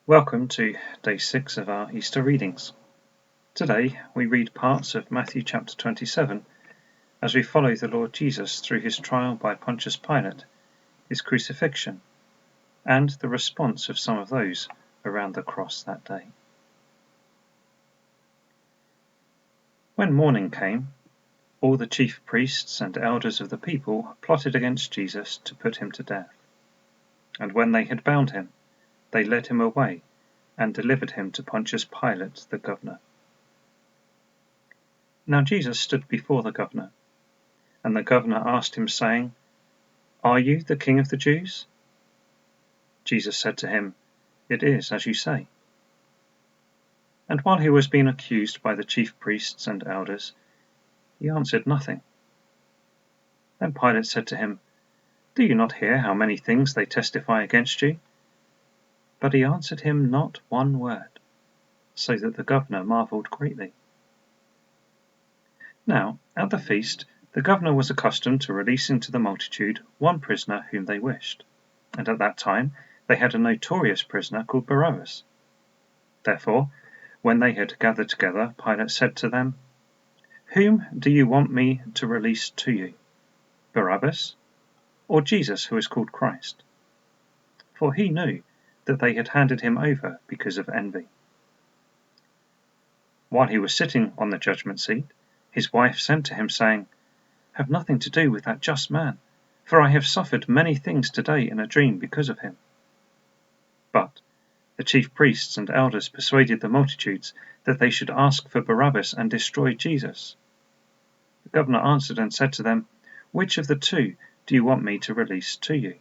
Welcome to day 6 of our Easter readings. Today we read parts of Matthew chapter 27 as we follow the Lord Jesus through his trial by Pontius Pilate, his crucifixion, and the response of some of those around the cross that day. When morning came, all the chief priests and elders of the people plotted against Jesus to put him to death. And when they had bound him, they led him away and delivered him to Pontius Pilate the governor. Now Jesus stood before the governor, and the governor asked him, saying, "Are you the king of the Jews?" Jesus said to him, "It is as you say." And while he was being accused by the chief priests and elders, he answered nothing. Then Pilate said to him, "Do you not hear how many things they testify against you?" But he answered him not one word, so that the governor marveled greatly. Now, at the feast, the governor was accustomed to releasing to the multitude one prisoner whom they wished, and at that time they had a notorious prisoner called Barabbas. Therefore, when they had gathered together, Pilate said to them, "Whom do you want me to release to you, Barabbas, or Jesus who is called Christ?" For he knew that they had handed him over because of envy. While he was sitting on the judgment seat, his wife sent to him, saying, "Have nothing to do with that just man, for I have suffered many things today in a dream because of him." But the chief priests and elders persuaded the multitudes that they should ask for Barabbas and destroy Jesus. The governor answered and said to them, "Which of the two do you want me to release to you?"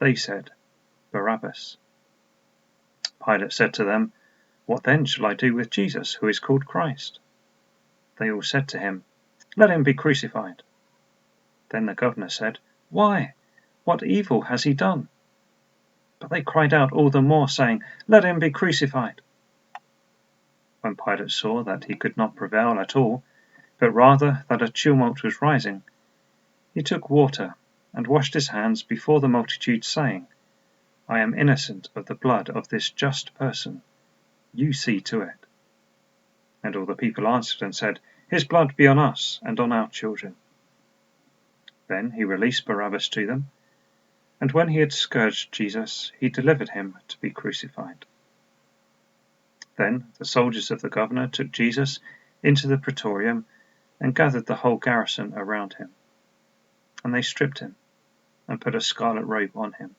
They said, "Barabbas." Pilate said to them, "What then shall I do with Jesus, who is called Christ?" They all said to him, "Let him be crucified." Then the governor said, "Why? What evil has he done?" But they cried out all the more, saying, "Let him be crucified." When Pilate saw that he could not prevail at all, but rather that a tumult was rising, he took water and washed his hands before the multitude, saying, "I am innocent of the blood of this just person. You see to it." And all the people answered and said, "His blood be on us and on our children." Then he released Barabbas to them, and when he had scourged Jesus, he delivered him to be crucified. Then the soldiers of the governor took Jesus into the praetorium and gathered the whole garrison around him. And they stripped him and put a scarlet robe on him.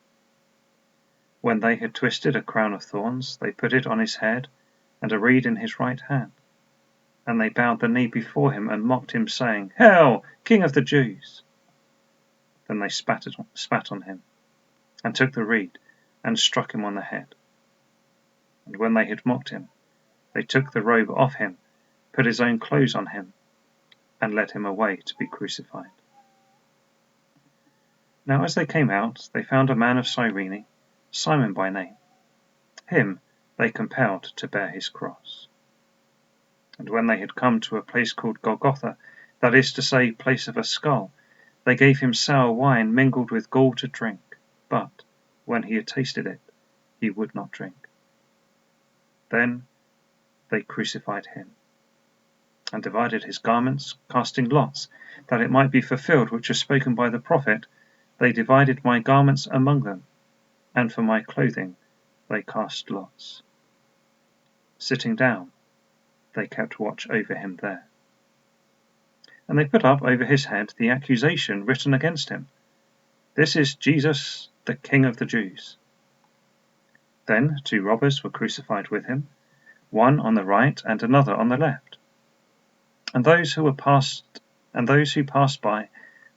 When they had twisted a crown of thorns, they put it on his head and a reed in his right hand. And they bowed the knee before him and mocked him, saying, "Hail, King of the Jews!" Then they spat on him and took the reed and struck him on the head. And when they had mocked him, they took the robe off him, put his own clothes on him, and led him away to be crucified. Now as they came out, they found a man of Cyrene, Simon by name. Him they compelled to bear his cross. And when they had come to a place called Golgotha, that is to say, place of a skull, they gave him sour wine mingled with gall to drink, but when he had tasted it, he would not drink. Then they crucified him, and divided his garments, casting lots, that it might be fulfilled which was spoken by the prophet, "They divided my garments among them, and for my clothing they cast lots." Sitting down, they kept watch over him there. And they put up over his head the accusation written against him, "This is Jesus, the King of the Jews." Then 2 robbers were crucified with him, one on the right and another on the left. And those who passed by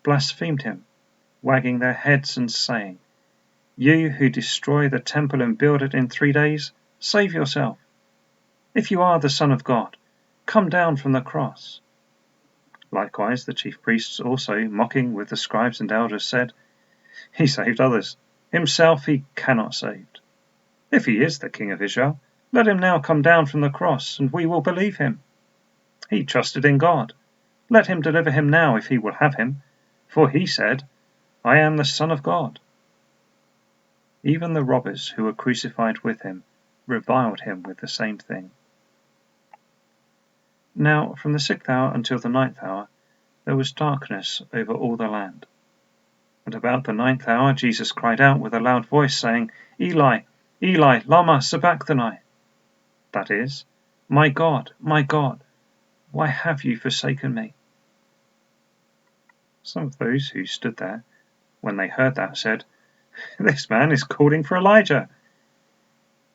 blasphemed him, wagging their heads and saying, "You who destroy the temple and build it in 3 days, save yourself. If you are the Son of God, come down from the cross." Likewise the chief priests also, mocking with the scribes and elders, said, "He saved others, himself he cannot save. If he is the King of Israel, let him now come down from the cross, and we will believe him. He trusted in God. Let him deliver him now if he will have him, for he said, 'I am the Son of God.'" Even the robbers who were crucified with him reviled him with the same thing. Now from the 6th hour until the 9th hour there was darkness over all the land. And about the 9th hour Jesus cried out with a loud voice, saying, Eli, Eli, lama sabachthani? That is, my God, why have you forsaken me? Some of those who stood there, when they heard that, said, This man is calling for Elijah.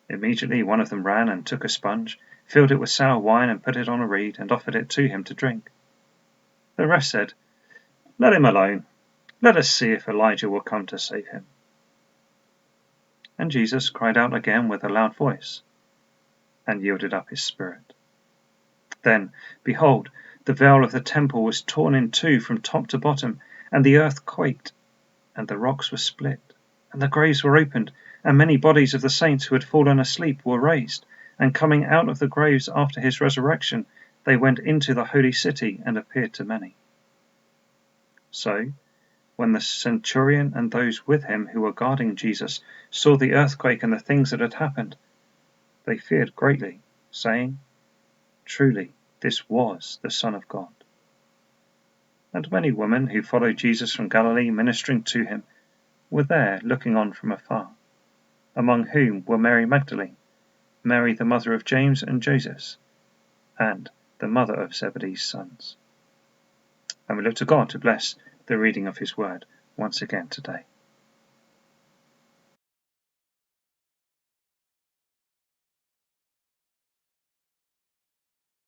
Immediately one of them ran and took a sponge, filled it with sour wine and put it on a reed, and offered it to him to drink. The rest said, Let him alone. Let us see if Elijah will come to save him. And Jesus cried out again with a loud voice, and yielded up his spirit. Then, behold, the veil of the temple was torn in two from top to bottom, and the earth quaked, and the rocks were split, and the graves were opened, and many bodies of the saints who had fallen asleep were raised, and coming out of the graves after his resurrection, they went into the holy city and appeared to many. So, when the centurion and those with him who were guarding Jesus saw the earthquake and the things that had happened, they feared greatly, saying, Truly, this was the Son of God. And many women who followed Jesus from Galilee ministering to him were there looking on from afar, among whom were Mary Magdalene, Mary the mother of James and Joseph, and the mother of Zebedee's sons. And we look to God to bless the reading of his word once again today.